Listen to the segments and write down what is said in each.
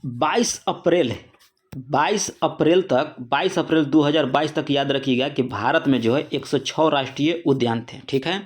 22 अप्रैल 22 अप्रैल 2022 तक याद रखिएगा कि भारत में जो है 106 राष्ट्रीय उद्यान थे। ठीक है,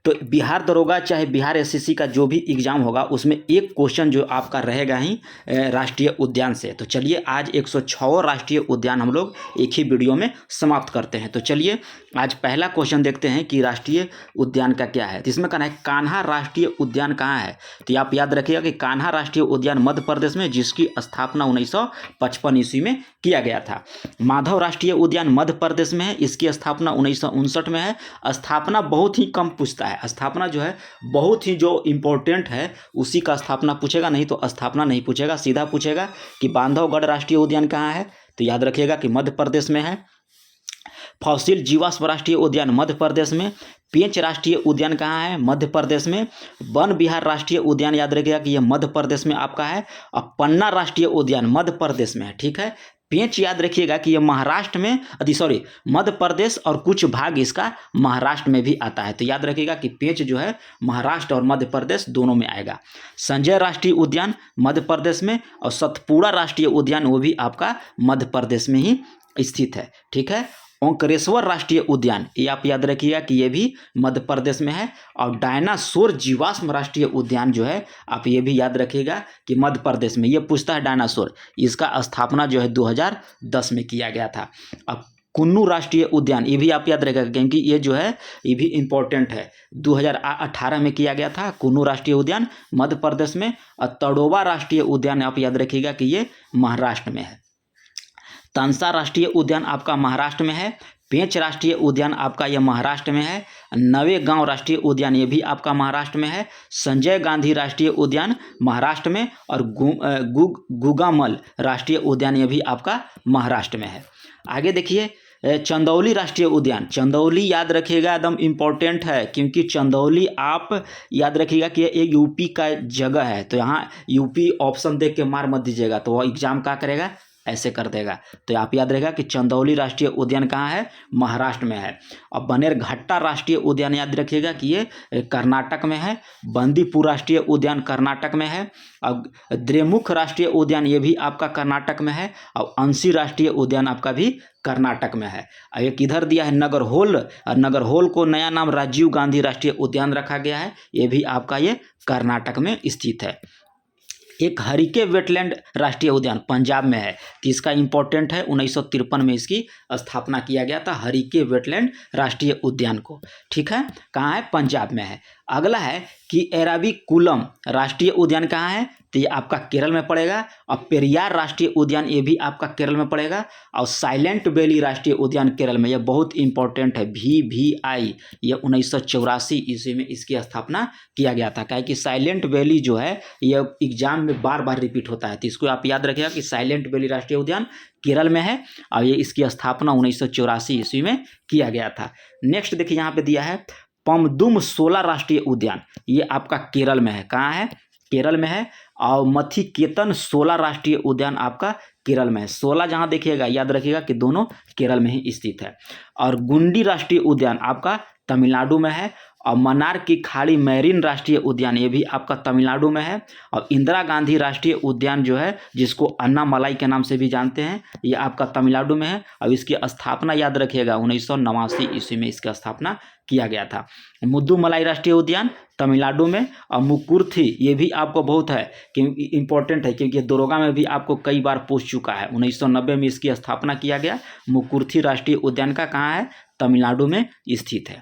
तो बिहार दरोगा चाहे बिहार एसएससी का जो भी एग्जाम होगा उसमें एक क्वेश्चन जो आपका रहेगा ही राष्ट्रीय उद्यान से। तो चलिए आज 106 राष्ट्रीय उद्यान हम लोग एक ही वीडियो में समाप्त करते हैं। तो चलिए आज पहला क्वेश्चन देखते हैं कि राष्ट्रीय उद्यान का क्या है। तो इसमें कहना है कान्हा राष्ट्रीय उद्यान कहाँ है। तो आप याद रखिएगा कि कान्हा राष्ट्रीय उद्यान मध्य प्रदेश में, जिसकी स्थापना 1955 ईस्वी में किया गया था। माधव राष्ट्रीय उद्यान मध्य प्रदेश में है, इसकी स्थापना 1959 में है। स्थापना बहुत ही कम पूछता है, स्थापना जो है बहुत ही जो इंपॉर्टेंट है उसी का स्थापना पूछेगा, नहीं तो स्थापना नहीं पूछेगा, सीधा पूछेगा कि बांधवगढ़ राष्ट्रीय उद्यान कहाँ है। तो याद रखिएगा कि मध्य प्रदेश में है। फॉसिल जीवाश्म राष्ट्रीय उद्यान मध्य प्रदेश में। पेंच राष्ट्रीय उद्यान कहाँ है, मध्य प्रदेश में। वन विहार राष्ट्रीय उद्यान याद रखिएगा कि यह मध्य प्रदेश में आपका है। और पन्ना राष्ट्रीय उद्यान मध्य प्रदेश में है। ठीक है, पेंच याद रखिएगा कि यह महाराष्ट्र में, मध्य प्रदेश और कुछ भाग इसका महाराष्ट्र में भी आता है। तो याद रखिएगा कि पेंच जो है महाराष्ट्र और मध्य प्रदेश दोनों में आएगा। संजय राष्ट्रीय उद्यान मध्य प्रदेश में, और सतपुड़ा राष्ट्रीय उद्यान वो भी आपका मध्य प्रदेश में ही स्थित है। ठीक है, ओंकारेश्वर राष्ट्रीय उद्यान ये आप याद रखिएगा कि ये भी मध्य प्रदेश में है। और डायनासोर जीवाश्म राष्ट्रीय उद्यान जो है आप ये भी याद रखिएगा कि मध्य प्रदेश में ये पूछता है डायनासोर, इसका स्थापना जो है 2010 में किया गया था। अब कुन्नू राष्ट्रीय उद्यान ये भी आप याद रखिएगा क्योंकि ये जो है ये भी इम्पोर्टेंट है, 2018 में किया गया था कुन्नू राष्ट्रीय उद्यान मध्य प्रदेश में। और तड़ोबा राष्ट्रीय उद्यान आप याद रखिएगा कि ये महाराष्ट्र में है। तंसा राष्ट्रीय उद्यान आपका महाराष्ट्र में है। पेंच राष्ट्रीय उद्यान आपका यह महाराष्ट्र में है। नवेगांव राष्ट्रीय उद्यान ये भी आपका महाराष्ट्र में है। संजय गांधी राष्ट्रीय उद्यान महाराष्ट्र में। और गुगामल राष्ट्रीय उद्यान ये भी आपका महाराष्ट्र में है। आगे देखिए चंदौली राष्ट्रीय उद्यान, चंदौली याद रखिएगा एकदम इम्पोर्टेंट है क्योंकि चंदौली आप याद रखिएगा कि ये यूपी का जगह है। तो यहाँ यूपी ऑप्शन देख के मार मत दीजिएगा, तो वह एग्जाम क्या करेगा ऐसे कर देगा। तो आप याद रहेगा कि चंदौली राष्ट्रीय उद्यान कहाँ है, महाराष्ट्र में है। और बनेरघट्टा राष्ट्रीय उद्यान याद रखिएगा कि ये कर्नाटक में है। बंदीपुर राष्ट्रीय उद्यान कर्नाटक में है। और द्रेमुख राष्ट्रीय उद्यान ये भी आपका कर्नाटक में है। और अंशी राष्ट्रीय उद्यान आपका भी कर्नाटक में है। और एक इधर दिया है नगरहोल, और नगरहोल को नया नाम राजीव गांधी राष्ट्रीय उद्यान रखा गया है, ये भी आपका ये कर्नाटक में स्थित है। एक हरिके वेटलैंड राष्ट्रीय उद्यान पंजाब में है, तो इसका इंपॉर्टेंट है 1953 में इसकी स्थापना किया गया था हरिके वेटलैंड राष्ट्रीय उद्यान को। ठीक है, कहाँ है, पंजाब में है। अगला है कि एराविकुलम राष्ट्रीय उद्यान कहाँ है, तो ये आपका केरल में पड़ेगा। और पेरियार राष्ट्रीय उद्यान ये भी आपका केरल में पड़ेगा। और साइलेंट वैली राष्ट्रीय उद्यान केरल में, यह बहुत इंपॉर्टेंट है, VVI, ये 1984 ईस्वी में इसकी स्थापना किया गया था। क्या कि साइलेंट वैली जो है यह एग्जाम में बार बार रिपीट होता है, तो इसको आप याद रखिएगा कि साइलेंट वैली राष्ट्रीय उद्यान केरल में है। और ये इसकी स्थापना 1984 ईस्वी में किया गया था। नेक्स्ट देखिए यहाँ पे दिया है पमदुम 16 राष्ट्रीय उद्यान, ये आपका केरल में है। कहाँ है, केरल में है। और मथिकेतन 16 राष्ट्रीय उद्यान आपका केरल में है। 16 जहाँ देखिएगा याद रखिएगा कि दोनों केरल में ही स्थित है। और गुंडी राष्ट्रीय उद्यान आपका तमिलनाडु में है। और मन्नार की खाड़ी मैरीन राष्ट्रीय उद्यान ये भी आपका तमिलनाडु में है। और इंदिरा गांधी राष्ट्रीय उद्यान जो है, जिसको अन्नामलाई के नाम से भी जानते हैं, ये आपका तमिलनाडु में है। अब इसकी स्थापना याद रखिएगा 1989 ईस्वी में इसकी स्थापना किया गया था। मुद्दुमलाई राष्ट्रीय उद्यान तमिलनाडु में। और मुकुर्थी ये भी आपको बहुत है क्योंकि इंपॉर्टेंट है, क्योंकि दरोगा में भी आपको कई बार पूछ चुका है। 1990 में इसकी स्थापना किया गया। मुकुर्थी राष्ट्रीय उद्यान का कहाँ है, तमिलनाडु में स्थित है।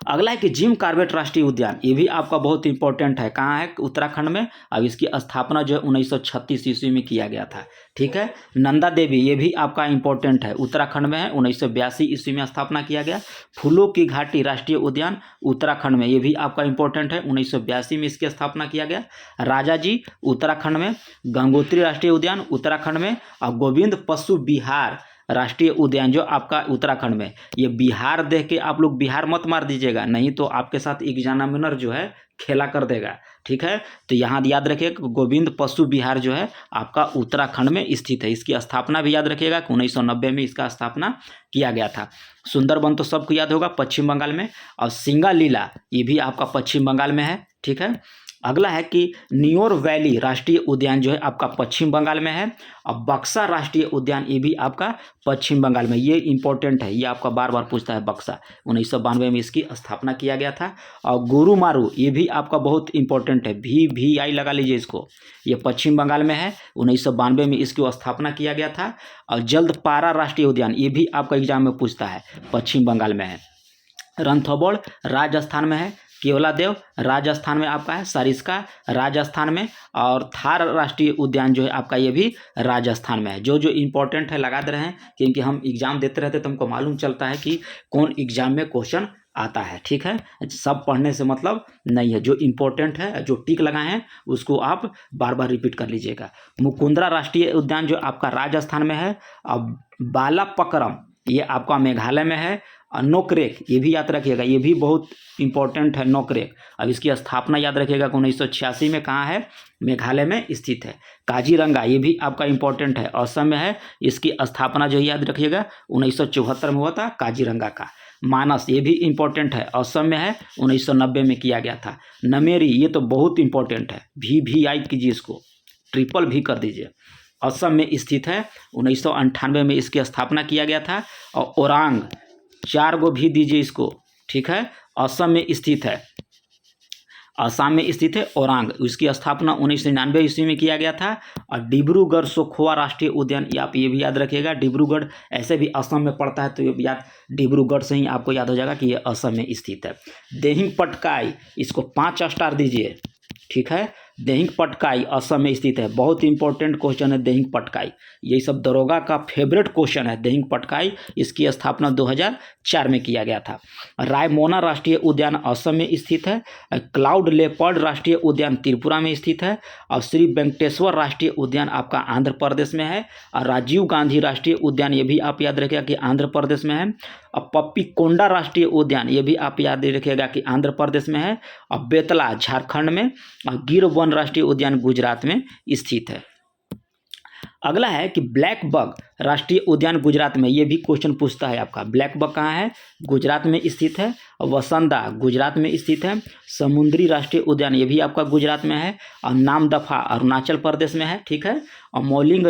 अगला है कि जिम कॉर्बेट राष्ट्रीय उद्यान, ये भी आपका बहुत इंपॉर्टेंट है। कहाँ है, उत्तराखंड में। अब इसकी स्थापना जो है 1936 ईस्वी में किया गया था। ठीक है, नंदा देवी ये भी आपका इंपॉर्टेंट है, उत्तराखंड में है, 1982 ईस्वी में स्थापना किया गया। फूलों की घाटी राष्ट्रीय उद्यान उत्तराखंड में, ये भी आपका इंपॉर्टेंट है, 1982 में इसकी स्थापना किया गया। राजा जी उत्तराखंड में। गंगोत्री राष्ट्रीय उद्यान उत्तराखंड में। और गोविंद पशु विहार राष्ट्रीय उद्यान जो आपका उत्तराखंड में, ये बिहार देख के आप लोग बिहार मत मार दीजिएगा, नहीं तो आपके साथ एग्जामिनर जो है खेला कर देगा। ठीक है, तो यहाँ याद रखिए गोविंद पशु विहार जो है आपका उत्तराखंड में स्थित है। इसकी स्थापना भी याद रखिएगा कि 1990 में इसका स्थापना किया गया था। सुंदरबन तो सबको याद होगा, पश्चिम बंगाल में। और सिंगालीला ये भी आपका पश्चिम बंगाल में है। ठीक है, अगला है कि न्योर वैली राष्ट्रीय उद्यान जो है आपका पश्चिम बंगाल में है, और बक्सा राष्ट्रीय उद्यान ये भी आपका पश्चिम बंगाल में। ये इंपॉर्टेंट है, ये आपका बार बार पूछता है। बक्सा 1992 में इसकी स्थापना किया गया था। और गोरुमारू ये भी आपका बहुत इंपॉर्टेंट है, VVI लगा लीजिए इसको, ये पश्चिम बंगाल में है, 1992 में इसकी स्थापना किया गया था। और जल्दपारा राष्ट्रीय उद्यान ये भी आपका एग्जाम में पूछता है, पश्चिम बंगाल में है। रणथंभौर राजस्थान में है, केवलादेव राजस्थान में आपका है, सरिस्का राजस्थान में, और थार राष्ट्रीय उद्यान जो है आपका ये भी राजस्थान में है। जो जो इंपॉर्टेंट है लगा दे रहे हैं, क्योंकि हम एग्जाम देते रहते तो हमको मालूम चलता है कि कौन एग्जाम में क्वेश्चन आता है। ठीक है, सब पढ़ने से मतलब नहीं है, जो इंपॉर्टेंट है, जो टिक लगाए हैं उसको आप बार बार रिपीट कर लीजिएगा। मुकुंदरा राष्ट्रीय उद्यान जो आपका राजस्थान में है, और बालापकरम ये आपका मेघालय में है, और नोकरेक ये भी याद रखिएगा, ये भी बहुत इंपॉर्टेंट है नोकरेक। अब इसकी स्थापना याद रखिएगा 1986 में कहाँ है, मेघालय में स्थित है। काजीरंगा ये भी आपका इंपॉर्टेंट है, असम में है, इसकी स्थापना जो याद रखिएगा 1974 में हुआ था काजीरंगा का। मानस ये भी इंपॉर्टेंट है, असम में है, 1990 में किया गया था। नमेरी ये तो बहुत इंपॉर्टेंट है, VVI कीजिए इसको, ट्रिपल भी कर दीजिए, असम में स्थित है, 1998 में इसकी स्थापना किया गया था। और ओरांग 4 गो भी दीजिए इसको, ठीक है, असम में स्थित है, असम में स्थित है ओरांग, इसकी स्थापना 1999 ईस्वी में किया गया था। और डिब्रूगढ़ सोखोवा राष्ट्रीय उद्यान ये आप ये भी याद रखिएगा, डिब्रूगढ़ ऐसे भी असम में पड़ता है, तो ये याद डिब्रूगढ़ से ही आपको याद हो जाएगा कि ये असम में स्थित है। देहिंग पटकाई इसको 5 स्टार दीजिए, ठीक है, देहिंग पटकाई असम में स्थित है, बहुत इंपॉर्टेंट क्वेश्चन है देहिंग पटकाई, ये सब दरोगा का फेवरेट क्वेश्चन है। देहिंग पटकाई इसकी स्थापना 2004 में किया गया था। रायमोना राष्ट्रीय उद्यान असम में स्थित है। क्लाउड लेपर्ड राष्ट्रीय उद्यान त्रिपुरा में स्थित है। और श्री वेंकटेश्वर राष्ट्रीय उद्यान आपका आंध्र प्रदेश में है। और राजीव गांधी राष्ट्रीय उद्यान ये भी आप याद रखिएगा कि आंध्र प्रदेश में है। और पप्पीकोंडा राष्ट्रीय उद्यान ये भी आप याद रखिएगा कि आंध्र प्रदेश में है। और बेतला झारखंड में। और गिर वन राष्ट्रीय उद्यान गुजरात में स्थित है। अगला है कि ब्लैक बक राष्ट्रीय उद्यान गुजरात में, ये भी क्वेश्चन पूछता है आपका। ब्लैक बक कहाँ है, गुजरात में स्थित है। वसंदा गुजरात में स्थित है। समुद्री राष्ट्रीय उद्यान ये भी आपका गुजरात में है। और नामदफा अरुणाचल प्रदेश में है, ठीक है। और मौलिंग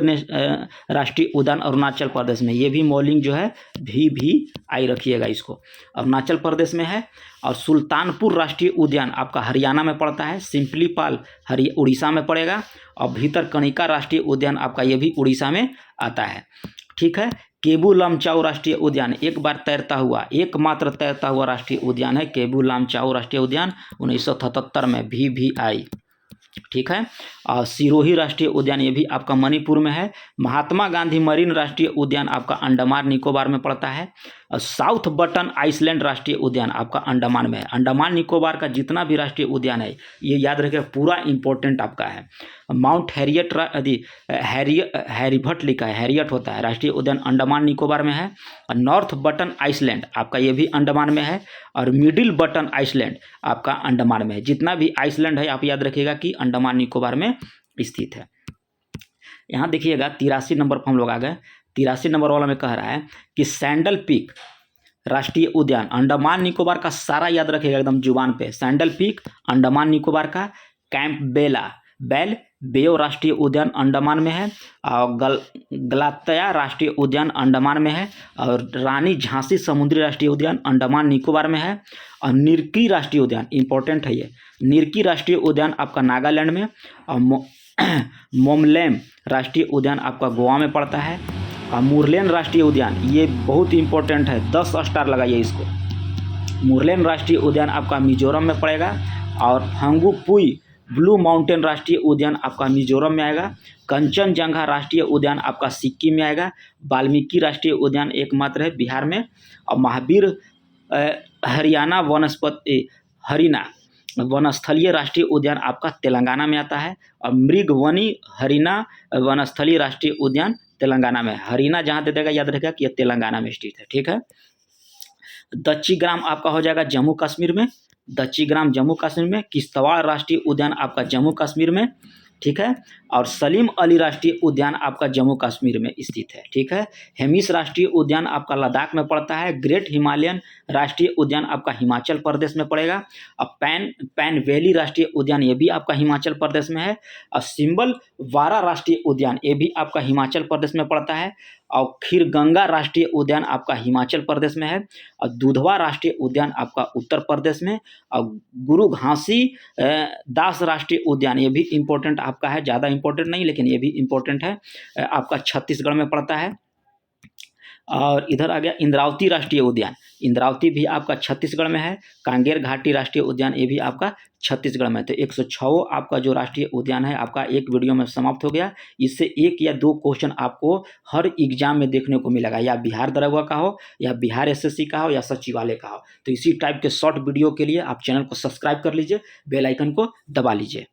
राष्ट्रीय उद्यान अरुणाचल प्रदेश में, ये भी मौलिंग जो है VVI रखिएगा इसको, अरुणाचल प्रदेश में है। और सुल्तानपुर राष्ट्रीय उद्यान आपका हरियाणा में पड़ता है। सिंपलीपाल उड़ीसा में पड़ेगा। और भीतरकनिका राष्ट्रीय उद्यान आपका ये भी उड़ीसा में आता है, ठीक है। केबू लमचाऊ राष्ट्रीय उद्यान एक बार तैरता हुआ, एकमात्र तैरता हुआ राष्ट्रीय उद्यान है केबू लमचाऊ राष्ट्रीय उद्यान, 1977 में VVI, ठीक है। और सिरोही राष्ट्रीय उद्यान ये भी आपका मणिपुर में है। महात्मा गांधी मरीन राष्ट्रीय उद्यान आपका अंडमान निकोबार में पड़ता है। और साउथ बटन आइसलैंड राष्ट्रीय उद्यान आपका अंडमान में है। अंडमान निकोबार का जितना भी राष्ट्रीय उद्यान है ये याद रखिए, पूरा इंपॉर्टेंट आपका है। माउंट हैरियट हैरिभट लिखा है, हैरियट होता है, राष्ट्रीय उद्यान अंडमान निकोबार में है। और नॉर्थ बटन आइसलैंड आपका ये भी अंडमान में है। और मिडिल बटन आइसलैंड आपका अंडमान में है। जितना भी आइसलैंड है आप याद रखिएगा कि अंडमान निकोबार में स्थित है। यहाँ देखिएगा 83 नंबर पर हम लोग आ गए। 83 नंबर वाला में कह रहा है कि सैंडल पीक राष्ट्रीय उद्यान अंडमान निकोबार का, सारा याद रखिएगा एकदम जुबान पे। सैंडल पीक अंडमान निकोबार का। कैंप बेल बेओ राष्ट्रीय उद्यान अंडमान में है। और गलातया राष्ट्रीय उद्यान अंडमान में है। और रानी झांसी समुद्री राष्ट्रीय उद्यान अंडमान निकोबार में है। और निरकी राष्ट्रीय उद्यान इंपॉर्टेंट है ये, निरकी राष्ट्रीय उद्यान आपका नागालैंड में। और मोमलेम राष्ट्रीय उद्यान आपका गोवा में पड़ता है। और मुरलेन राष्ट्रीय उद्यान ये बहुत इंपॉर्टेंट है, 10 स्टार लगाइए इसको। मुरलेन राष्ट्रीय उद्यान आपका मिजोरम में पड़ेगा। और हंगुपुई ब्लू माउंटेन राष्ट्रीय उद्यान आपका मिजोरम में आएगा। कंचनजंगा राष्ट्रीय उद्यान आपका सिक्किम में आएगा। वाल्मीकि राष्ट्रीय उद्यान एकमात्र है बिहार में। और महावीर हरियाणा हरिना वनस्थलीय राष्ट्रीय उद्यान आपका तेलंगाना में आता है। और मृगवनी हरिना वनस्थलीय राष्ट्रीय उद्यान तेलंगाना में। हरिना जहाँ दे देगा याद रखेगा कि यह तेलंगाना में स्थित है, ठीक है। दच्चीग्राम आपका हो जाएगा जम्मू कश्मीर में। दच्चीग्राम जम्मू कश्मीर में। किश्तवाड़ राष्ट्रीय उद्यान आपका जम्मू कश्मीर में। ठीक है। और सलीम अली राष्ट्रीय उद्यान आपका जम्मू कश्मीर में स्थित है, ठीक है। हेमिस राष्ट्रीय उद्यान आपका लद्दाख में पड़ता है। ग्रेट हिमालयन राष्ट्रीय उद्यान आपका हिमाचल प्रदेश में पड़ेगा। और पैन वैली राष्ट्रीय उद्यान ये भी आपका हिमाचल प्रदेश में है। और सिंबल वारा राष्ट्रीय उद्यान ये भी आपका हिमाचल प्रदेश में पड़ता है। और खीरगंगा राष्ट्रीय उद्यान आपका हिमाचल प्रदेश में है। और दुधवा राष्ट्रीय उद्यान आपका उत्तर प्रदेश में। और गुरु घासी दास राष्ट्रीय उद्यान ये भी इम्पोर्टेंट आपका है, ज़्यादा इम्पोर्टेंट नहीं लेकिन ये भी इम्पोर्टेंट है, आपका छत्तीसगढ़ में पड़ता है। और इधर आ गया इंद्रावती राष्ट्रीय उद्यान, इंद्रावती भी आपका छत्तीसगढ़ में है। कांगेर घाटी राष्ट्रीय उद्यान ये भी आपका छत्तीसगढ़ में। तो 106 आपका जो राष्ट्रीय उद्यान है आपका एक वीडियो में समाप्त हो गया। इससे 1 या 2 क्वेश्चन आपको हर एग्जाम में देखने को मिलेगा, या बिहार दरोगा का हो, या बिहार एसएससी का हो, या सचिवालय का हो। तो इसी टाइप के शॉर्ट वीडियो के लिए आप चैनल को सब्सक्राइब कर लीजिए, बेल आइकन को दबा लीजिए।